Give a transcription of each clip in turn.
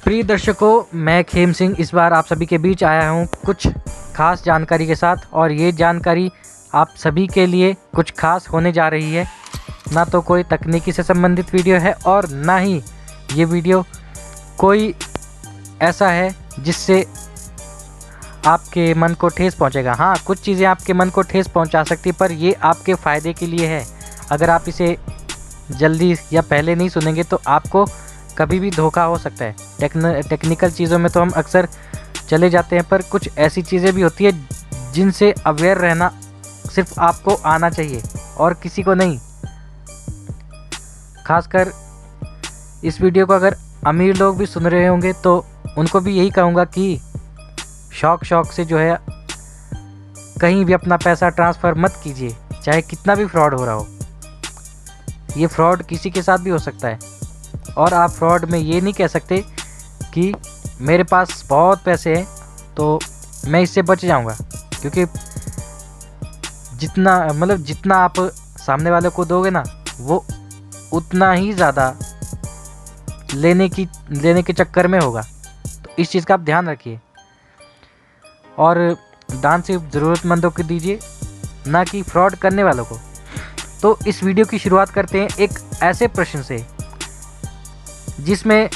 प्रिय दर्शकों, मैं खेम सिंह इस बार आप सभी के बीच आया हूं कुछ खास जानकारी के साथ, और ये जानकारी आप सभी के लिए कुछ खास होने जा रही है। ना तो कोई तकनीकी से संबंधित वीडियो है और ना ही ये वीडियो कोई ऐसा है जिससे आपके मन को ठेस पहुंचेगा। हाँ, कुछ चीज़ें आपके मन को ठेस पहुंचा सकती, पर ये आपके फ़ायदे के लिए है। अगर आप इसे जल्दी या पहले नहीं सुनेंगे तो आपको कभी भी धोखा हो सकता है। टेक्निकल चीज़ों में तो हम अक्सर चले जाते हैं, पर कुछ ऐसी चीज़ें भी होती है जिनसे अवेयर रहना सिर्फ आपको आना चाहिए और किसी को नहीं। खासकर इस वीडियो को अगर अमीर लोग भी सुन रहे होंगे तो उनको भी यही कहूँगा कि शौक से जो है कहीं भी अपना पैसा ट्रांसफ़र मत कीजिए, चाहे कितना भी फ्रॉड हो रहा हो। ये फ्रॉड किसी के साथ भी हो सकता है, और आप फ्रॉड में ये नहीं कह सकते कि मेरे पास बहुत पैसे हैं तो मैं इससे बच जाऊंगा, क्योंकि जितना आप सामने वाले को दोगे ना, वो उतना ही ज़्यादा लेने के चक्कर में होगा। तो इस चीज़ का आप ध्यान रखिए, और दान सिर्फ ज़रूरतमंदों को दीजिए, ना कि फ्रॉड करने वालों को। तो इस वीडियो की शुरुआत करते हैं एक ऐसे प्रश्न से जिसमें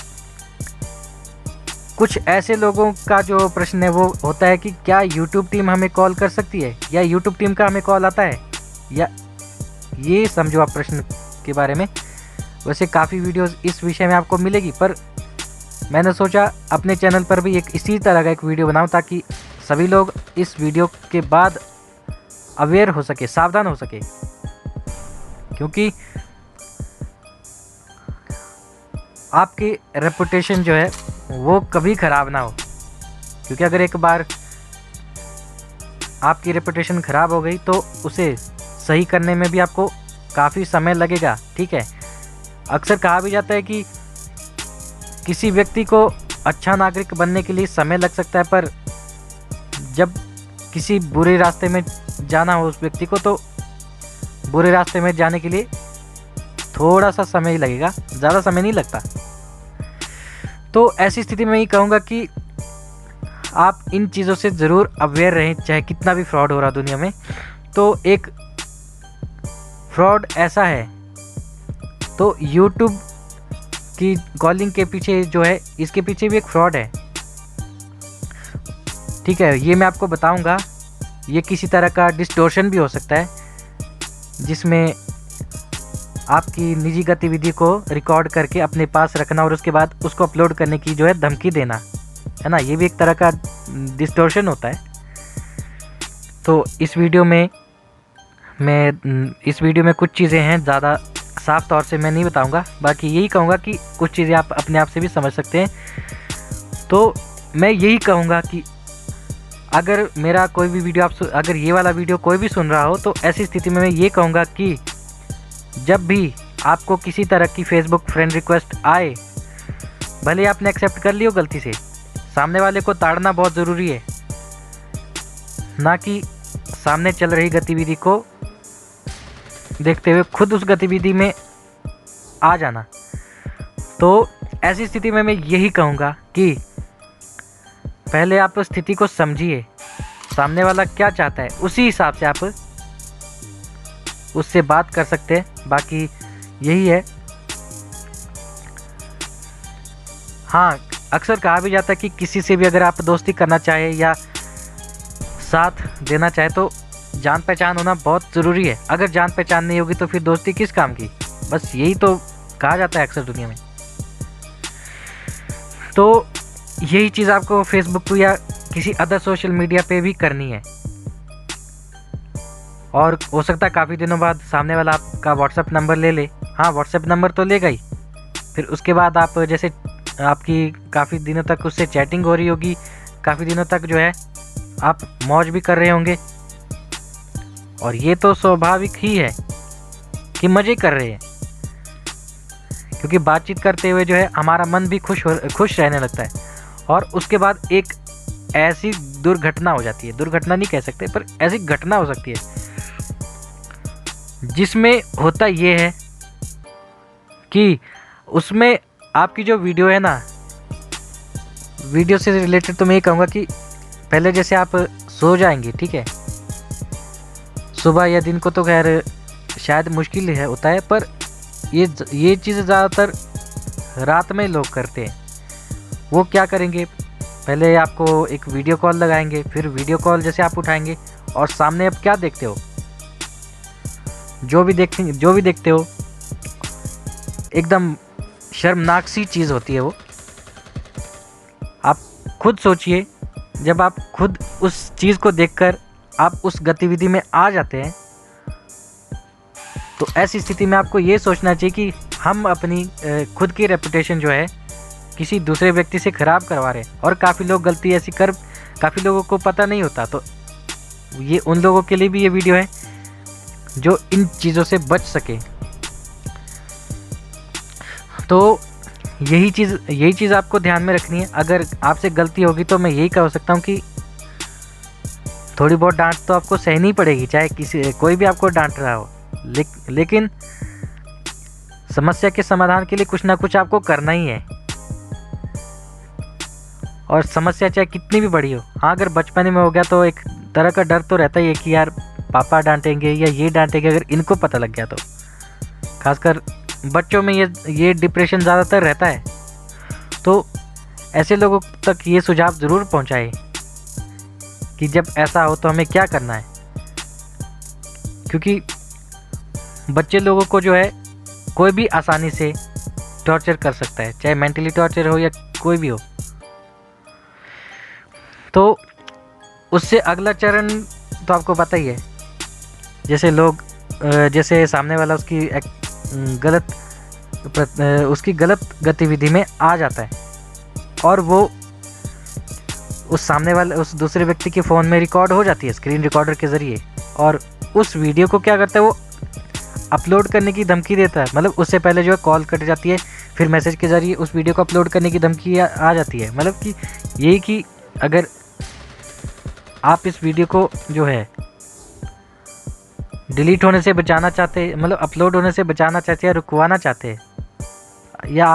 कुछ ऐसे लोगों का जो प्रश्न है वो होता है कि क्या YouTube टीम हमें कॉल कर सकती है, या YouTube टीम का हमें कॉल आता है, या ये समझो आप प्रश्न के बारे में। वैसे काफ़ी वीडियोस इस विषय में आपको मिलेगी, पर मैंने सोचा अपने चैनल पर भी एक इसी तरह का एक वीडियो बनाऊं ताकि सभी लोग इस वीडियो के बाद अवेयर हो सके, सावधान हो सके, क्योंकि आपकी रेपुटेशन जो है वो कभी ख़राब ना हो। क्योंकि अगर एक बार आपकी रेपुटेशन ख़राब हो गई तो उसे सही करने में भी आपको काफ़ी समय लगेगा। ठीक है, अक्सर कहा भी जाता है कि किसी व्यक्ति को अच्छा नागरिक बनने के लिए समय लग सकता है, पर जब किसी बुरे रास्ते में जाना हो उस व्यक्ति को, तो बुरे रास्ते में जाने के लिए थोड़ा सा समय ही लगेगा, ज़्यादा समय नहीं लगता। तो ऐसी स्थिति में ये कहूँगा कि आप इन चीज़ों से ज़रूर अवेयर रहें, चाहे कितना भी फ्रॉड हो रहा दुनिया में। तो एक फ्रॉड ऐसा है, तो YouTube की कॉलिंग के पीछे जो है, इसके पीछे भी एक फ्रॉड है। ठीक है, ये मैं आपको बताऊंगा। ये किसी तरह का डिस्टोर्शन भी हो सकता है, जिसमें आपकी निजी गतिविधि को रिकॉर्ड करके अपने पास रखना और उसके बाद उसको अपलोड करने की जो है धमकी देना, है ना। ये भी एक तरह का डिस्टोर्शन होता है। तो इस वीडियो में कुछ चीज़ें हैं, ज़्यादा साफ तौर से मैं नहीं बताऊंगा। बाकी यही कहूँगा कि कुछ चीज़ें आप अपने आप से भी समझ सकते हैं। तो मैं यही कहूँगा कि अगर मेरा कोई भी वीडियो अगर ये वाला वीडियो कोई भी सुन रहा हो, तो ऐसी स्थिति में मैं ये कहूँगा कि जब भी आपको किसी तरह की फेसबुक फ्रेंड रिक्वेस्ट आए, भले आपने एक्सेप्ट कर ली हो गलती से, सामने वाले को ताड़ना बहुत ज़रूरी है, ना कि सामने चल रही गतिविधि को देखते हुए खुद उस गतिविधि में आ जाना। तो ऐसी स्थिति में मैं यही कहूँगा कि पहले आप स्थिति को समझिए, सामने वाला क्या चाहता है, उसी हिसाब से आप उससे बात कर सकते हैं। बाकी यही है। हाँ, अक्सर कहा भी जाता है कि किसी से भी अगर आप दोस्ती करना चाहे या साथ देना चाहे तो जान पहचान होना बहुत ज़रूरी है। अगर जान पहचान नहीं होगी तो फिर दोस्ती किस काम की। बस यही तो कहा जाता है अक्सर दुनिया में। तो यही चीज़ आपको फेसबुक या किसी अदर सोशल मीडिया पे भी करनी है, और हो सकता है काफ़ी दिनों बाद सामने वाला आपका व्हाट्सएप नंबर ले ले। हाँ, व्हाट्सएप नंबर तो लेगा ही, फिर उसके बाद आप जैसे आपकी काफ़ी दिनों तक उससे चैटिंग हो रही होगी, काफ़ी दिनों तक जो है आप मौज भी कर रहे होंगे, और ये तो स्वाभाविक ही है कि मज़े कर रहे हैं, क्योंकि बातचीत करते हुए जो है हमारा मन भी खुश रहने लगता है। और उसके बाद एक ऐसी दुर्घटना हो जाती है, दुर्घटना नहीं कह सकते, पर ऐसी घटना हो सकती है जिसमें होता ये है कि उसमें आपकी जो वीडियो है ना, वीडियो से रिलेटेड तो मैं ये कहूँगा कि पहले जैसे आप सो जाएंगे, ठीक है, सुबह या दिन को तो खैर शायद मुश्किल है होता है, पर ये चीज़ ज़्यादातर रात में लोग करते हैं। वो क्या करेंगे, पहले आपको एक वीडियो कॉल लगाएंगे, फिर वीडियो कॉल जैसे आप उठाएंगे और सामने आप क्या देखते हो, जो भी देखते हो एकदम शर्मनाक सी चीज़ होती है वो। आप खुद सोचिए, जब आप खुद उस चीज़ को देखकर आप उस गतिविधि में आ जाते हैं, तो ऐसी स्थिति में आपको ये सोचना चाहिए कि हम अपनी खुद की रेपुटेशन जो है किसी दूसरे व्यक्ति से ख़राब करवा रहे हैं। और काफ़ी लोग गलती ऐसी कर, काफ़ी लोगों को पता नहीं होता, तो ये उन लोगों के लिए भी ये वीडियो है जो इन चीज़ों से बच सके। तो यही चीज़ आपको ध्यान में रखनी है। अगर आपसे गलती होगी तो मैं यही कह सकता हूँ कि थोड़ी बहुत डांट तो आपको सहनी पड़ेगी, चाहे कोई भी आपको डांट रहा हो, लेकिन समस्या के समाधान के लिए कुछ ना कुछ आपको करना ही है। और समस्या चाहे कितनी भी बड़ी हो, हाँ अगर बचपन में हो गया तो एक तरह का डर तो रहता ही है कि यार पापा डांटेंगे या ये डांटेंगे, अगर इनको पता लग गया तो। खासकर बच्चों में ये डिप्रेशन ज़्यादातर रहता है। तो ऐसे लोगों तक ये सुझाव ज़रूर पहुंचाए कि जब ऐसा हो तो हमें क्या करना है, क्योंकि बच्चे लोगों को जो है कोई भी आसानी से टॉर्चर कर सकता है, चाहे मेंटली टॉर्चर हो या कोई भी हो। तो उससे अगला चरण तो आपको पता ही है, जैसे सामने वाला उसकी गलत गतिविधि में आ जाता है और वो उस दूसरे व्यक्ति के फ़ोन में रिकॉर्ड हो जाती है स्क्रीन रिकॉर्डर के ज़रिए, और उस वीडियो को क्या करता है, वो अपलोड करने की धमकी देता है। मतलब उससे पहले जो है कॉल कट जाती है, फिर मैसेज के ज़रिए उस वीडियो को अपलोड करने की धमकी आ जाती है। मतलब कि यही कि अगर आप इस वीडियो को जो है डिलीट होने से बचाना चाहते, मतलब अपलोड होने से बचाना चाहते या रुकवाना चाहते, या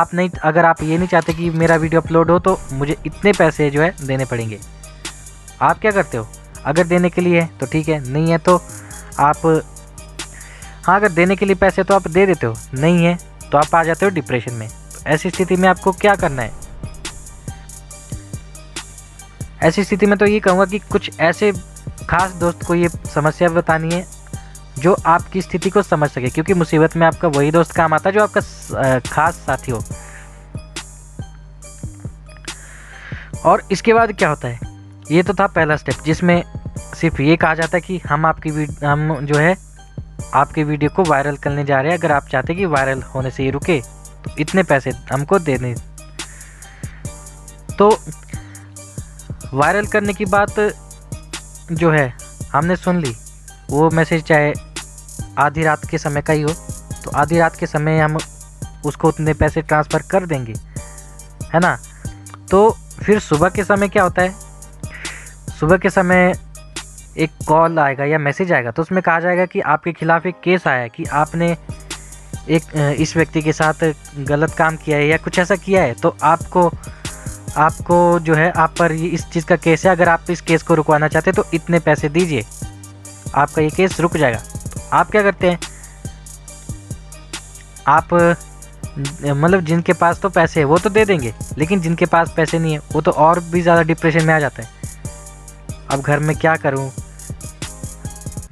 अगर आप ये नहीं चाहते कि मेरा वीडियो अपलोड हो तो मुझे इतने पैसे जो है देने पड़ेंगे, आप क्या करते हो? अगर देने के लिए है तो ठीक है, नहीं है तो आप, हाँ अगर देने के लिए पैसे तो आप दे देते हो, नहीं है तो आप आ जाते हो डिप्रेशन में। तो ऐसी स्थिति में आपको क्या करना है? ऐसी स्थिति में तो ये कहूँगा कि कुछ ऐसे खास दोस्त को ये समस्या बतानी है जो आपकी स्थिति को समझ सके, क्योंकि मुसीबत में आपका वही दोस्त काम आता है जो आपका खास साथी हो। और इसके बाद क्या होता है, ये तो था पहला स्टेप जिसमें सिर्फ ये कहा जाता है कि हम जो है आपके वीडियो को वायरल करने जा रहे हैं, अगर आप चाहते कि वायरल होने से ये रुके तो इतने पैसे हमको देने। तो वायरल करने की बात जो है हमने सुन ली, वो मैसेज चाहे आधी रात के समय का ही हो तो आधी रात के समय हम उसको उतने पैसे ट्रांसफ़र कर देंगे, है ना। तो फिर सुबह के समय क्या होता है, सुबह के समय एक कॉल आएगा या मैसेज आएगा तो उसमें कहा जाएगा कि आपके खिलाफ़ एक केस आया है कि आपने इस व्यक्ति के साथ गलत काम किया है या कुछ ऐसा किया है, तो आपको जो है आप पर ये इस चीज़ का केस है, अगर आप इस केस को रुकवाना चाहते हैं तो इतने पैसे दीजिए, आपका ये केस रुक जाएगा। तो आप क्या करते हैं, आप मतलब जिनके पास तो पैसे है वो तो दे देंगे, लेकिन जिनके पास पैसे नहीं है वो तो और भी ज़्यादा डिप्रेशन में आ जाता है। अब घर में क्या करूं,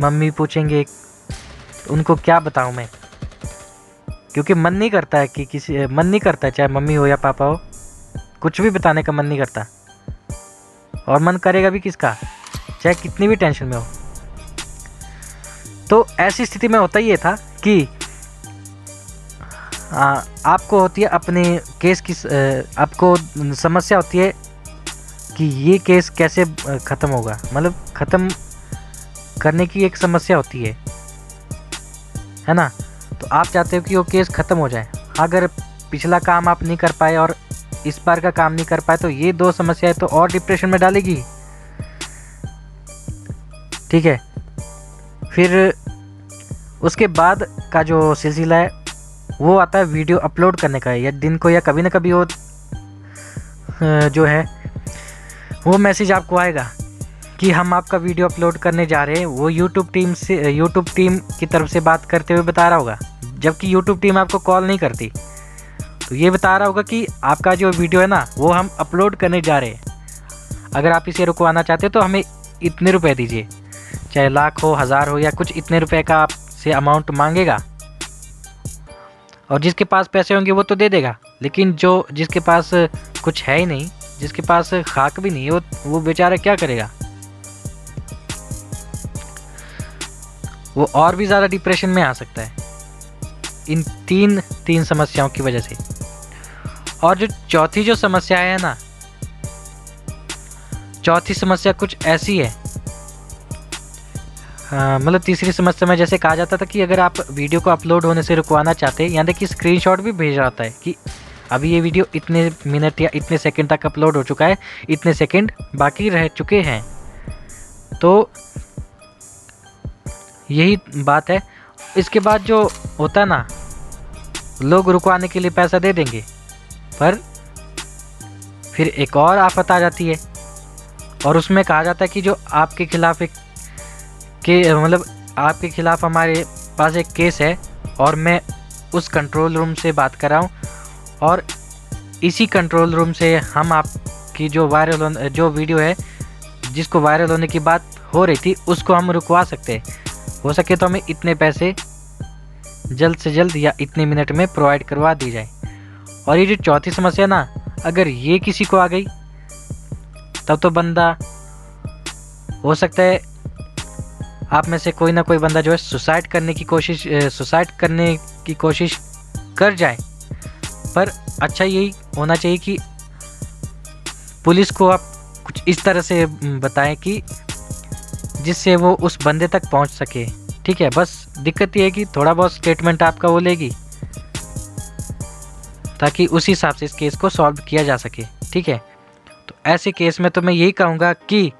मम्मी पूछेंगे, उनको क्या बताऊं मैं, क्योंकि मन नहीं करता है चाहे मम्मी हो या पापा हो, कुछ भी बताने का मन नहीं करता, और मन करेगा भी किसका, चाहे कितनी भी टेंशन में हो। तो ऐसी स्थिति में होता ये था कि आपको होती है अपने केस की, आपको समस्या होती है कि ये केस कैसे ख़त्म होगा, मतलब ख़त्म करने की एक समस्या होती है ना। तो आप चाहते हो कि वो केस ख़त्म हो जाए। अगर पिछला काम आप नहीं कर पाए और इस बार का काम नहीं कर पाए तो ये दो समस्याएं तो और डिप्रेशन में डालेगी, ठीक है। फिर उसके बाद का जो सिलसिला है वो आता है वीडियो अपलोड करने का, या दिन को या कभी ना कभी वो जो है वो मैसेज आपको आएगा कि हम आपका वीडियो अपलोड करने जा रहे हैं। वो यूट्यूब टीम की तरफ से बात करते हुए बता रहा होगा, जबकि यूट्यूब टीम आपको कॉल नहीं करती। तो ये बता रहा होगा कि आपका जो वीडियो है ना वो हम अपलोड करने जा रहे हैं, अगर आप इसे रुकवाना चाहते हो तो हमें इतने रुपए दीजिए, चाहे लाख हो, हज़ार हो, या कुछ इतने रुपए का आपसे अमाउंट मांगेगा। और जिसके पास पैसे होंगे वो तो दे देगा, लेकिन जिसके पास कुछ है ही नहीं, जिसके पास खाक भी नहीं है, वो बेचारा क्या करेगा? वो और भी ज़्यादा डिप्रेशन में आ सकता है इन तीन समस्याओं की वजह से। और जो चौथी जो समस्या है ना, चौथी समस्या कुछ ऐसी है, मतलब तीसरी समस्या में जैसे कहा जाता था कि अगर आप वीडियो को अपलोड होने से रुकवाना चाहते हैं, यहाँ देखिए स्क्रीनशॉट भी भेज रहा होता है कि अभी ये वीडियो इतने मिनट या इतने सेकंड तक अपलोड हो चुका है, इतने सेकंड बाकी रह चुके हैं। तो यही बात है। इसके बाद जो होता है ना, लोग रुकवाने के लिए पैसा दे देंगे, पर फिर एक और आफत आ जाती है, और उसमें कहा जाता है कि जो आपके खिलाफ आपके खिलाफ हमारे पास एक केस है, और मैं उस कंट्रोल रूम से बात कर रहा हूँ, और इसी कंट्रोल रूम से हम आपकी जो वीडियो है जिसको वायरल होने की बात हो रही थी उसको हम रुकवा सकते हैं। हो सके तो हमें इतने पैसे जल्द से जल्द या इतने मिनट में प्रोवाइड करवा दी जाए। और ये जो चौथी समस्या ना, अगर ये किसी को आ गई तब तो बंदा, हो सकता है आप में से कोई ना कोई बंदा जो है सुसाइड करने की कोशिश कर जाए। पर अच्छा यही होना चाहिए कि पुलिस को आप कुछ इस तरह से बताएं कि जिससे वो उस बंदे तक पहुंच सके। ठीक है, बस दिक्कत ये है कि थोड़ा बहुत स्टेटमेंट आपका वो लेगी, ताकि उसी हिसाब से इस केस को सॉल्व किया जा सके। ठीक है, तो ऐसे केस में तो मैं यही कहूँगा कि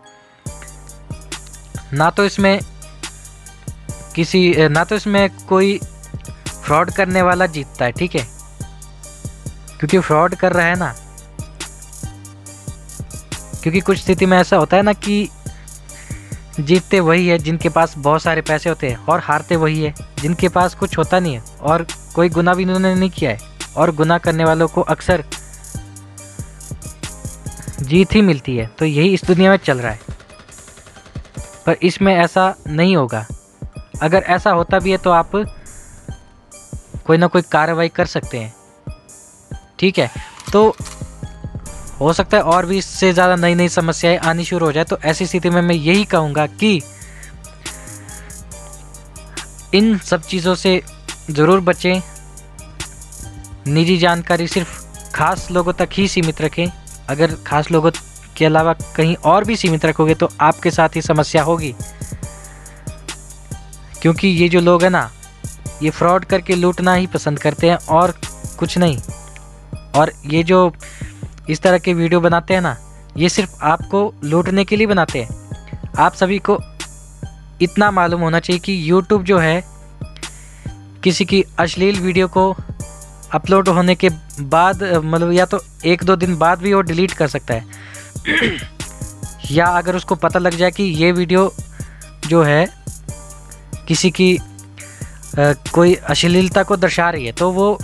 ना तो इसमें कोई फ्रॉड करने वाला जीतता है। ठीक है, क्योंकि फ्रॉड कर रहा है ना, क्योंकि कुछ स्थिति में ऐसा होता है ना कि जीतते वही है जिनके पास बहुत सारे पैसे होते हैं, और हारते वही है जिनके पास कुछ होता नहीं है और कोई गुनाह भी उन्होंने नहीं किया है। और गुनाह करने वालों को अक्सर जीत ही मिलती है। तो यही इस दुनिया में चल रहा है, पर इसमें ऐसा नहीं होगा। अगर ऐसा होता भी है तो आप कोई ना कोई कार्रवाई कर सकते हैं। ठीक है, तो हो सकता है और भी इससे ज़्यादा नई नई समस्याएं आनी शुरू हो जाए। तो ऐसी स्थिति में मैं यही कहूँगा कि इन सब चीज़ों से ज़रूर बचें। निजी जानकारी सिर्फ खास लोगों तक ही सीमित रखें। अगर खास लोगों के अलावा कहीं और भी सीमित रखोगे तो आपके साथ ही समस्या होगी, क्योंकि ये जो लोग हैं ना, ये फ्रॉड करके लूटना ही पसंद करते हैं और कुछ नहीं। और ये जो इस तरह के वीडियो बनाते हैं ना, ये सिर्फ आपको लूटने के लिए बनाते हैं। आप सभी को इतना मालूम होना चाहिए कि YouTube जो है, किसी की अश्लील वीडियो को अपलोड होने के बाद, मतलब या तो 1-2 दिन बाद भी वो डिलीट कर सकता है या अगर उसको पता लग जाए कि ये वीडियो जो है किसी की कोई अश्लीलता को दर्शा रही है, तो वो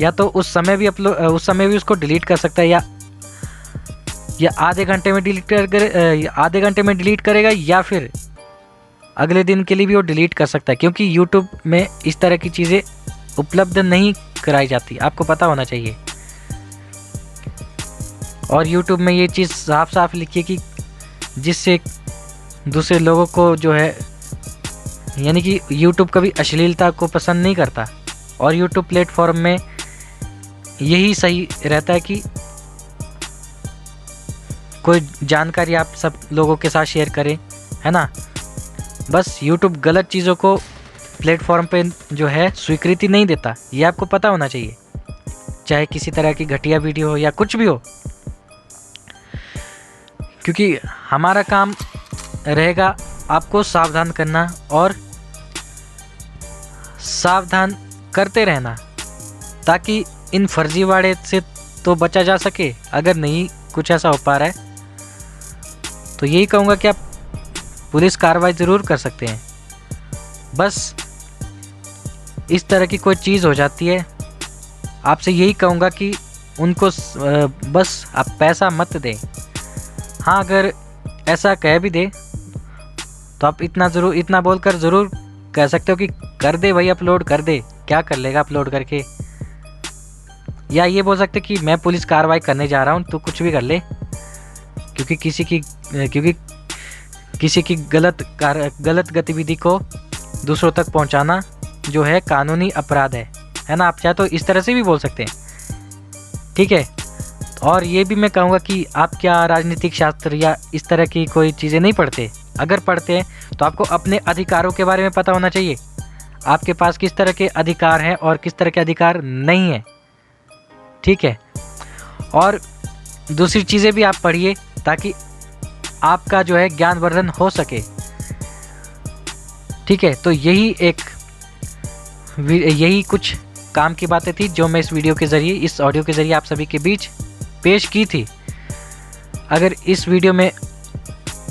या तो उस समय भी उसको डिलीट कर सकता है, या आधे घंटे में डिलीट करेगा, या फिर अगले दिन के लिए भी वो डिलीट कर सकता है। क्योंकि YouTube में इस तरह की चीज़ें उपलब्ध नहीं कराई जाती, आपको पता होना चाहिए। और YouTube में ये चीज़ साफ साफ लिखी है कि जिससे दूसरे लोगों को जो है, यानी कि YouTube कभी अश्लीलता को पसंद नहीं करता। और YouTube प्लेटफॉर्म में यही सही रहता है कि कोई जानकारी आप सब लोगों के साथ शेयर करें, है ना। बस YouTube गलत चीज़ों को प्लेटफॉर्म पे जो है स्वीकृति नहीं देता, ये आपको पता होना चाहिए, चाहे किसी तरह की घटिया वीडियो हो या कुछ भी हो। क्योंकि हमारा काम रहेगा आपको सावधान करना और सावधान करते रहना, ताकि इन फर्जीवाड़े से तो बचा जा सके। अगर नहीं कुछ ऐसा हो पा रहा है तो यही कहूँगा कि आप पुलिस कार्रवाई ज़रूर कर सकते हैं। बस इस तरह की कोई चीज़ हो जाती है, आपसे यही कहूँगा कि उनको बस आप पैसा मत दें। हाँ, अगर ऐसा कह भी दे तो आप इतना बोलकर ज़रूर कह सकते हो कि कर दे भाई, अपलोड कर दे, क्या कर लेगा अपलोड करके। या ये बोल सकते कि मैं पुलिस कार्रवाई करने जा रहा हूँ, तू कुछ भी कर ले, क्योंकि किसी की गलत गतिविधि को दूसरों तक पहुँचाना जो है कानूनी अपराध है ना। आप चाहे तो इस तरह से भी बोल सकते हैं, ठीक है। और ये भी मैं कहूँगा कि आप क्या राजनीतिक शास्त्र या इस तरह की कोई चीज़ें नहीं पढ़ते? अगर पढ़ते हैं तो आपको अपने अधिकारों के बारे में पता होना चाहिए, आपके पास किस तरह के अधिकार हैं और किस तरह के अधिकार नहीं हैं, ठीक है। और दूसरी चीज़ें भी आप पढ़िए ताकि आपका जो है ज्ञानवर्धन हो सके, ठीक है। तो यही कुछ काम की बातें थी जो मैं इस वीडियो के ज़रिए, इस ऑडियो के ज़रिए आप सभी के बीच पेश की थी। अगर इस वीडियो में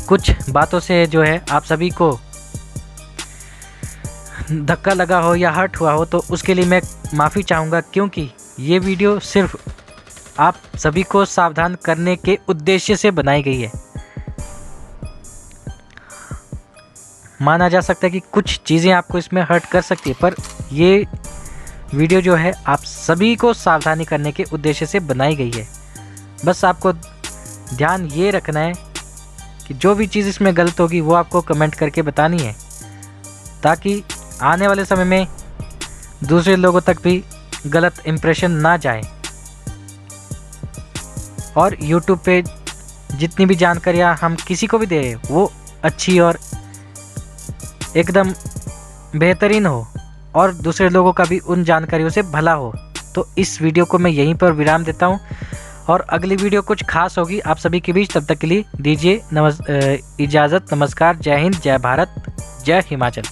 कुछ बातों से जो है आप सभी को धक्का लगा हो या हर्ट हुआ हो तो उसके लिए मैं माफ़ी चाहूँगा, क्योंकि ये वीडियो सिर्फ आप सभी को सावधान करने के उद्देश्य से बनाई गई है। माना जा सकता है कि कुछ चीज़ें आपको इसमें हर्ट कर सकती है, पर ये वीडियो जो है आप सभी को सावधानी करने के उद्देश्य से बनाई गई है। बस आपको ध्यान ये रखना है कि जो भी चीज़ इसमें गलत होगी वो आपको कमेंट करके बतानी है, ताकि आने वाले समय में दूसरे लोगों तक भी गलत इम्प्रेशन ना जाए। और YouTube पे जितनी भी जानकारियाँ हम किसी को भी दे रहे वो अच्छी और एकदम बेहतरीन हो और दूसरे लोगों का भी उन जानकारियों से भला हो। तो इस वीडियो को मैं यहीं पर विराम देता हूँ और अगली वीडियो कुछ खास होगी आप सभी के बीच। तब तक के लिए दीजिए इजाज़त। नमस्कार। जय हिंद, जय भारत, जय हिमाचल।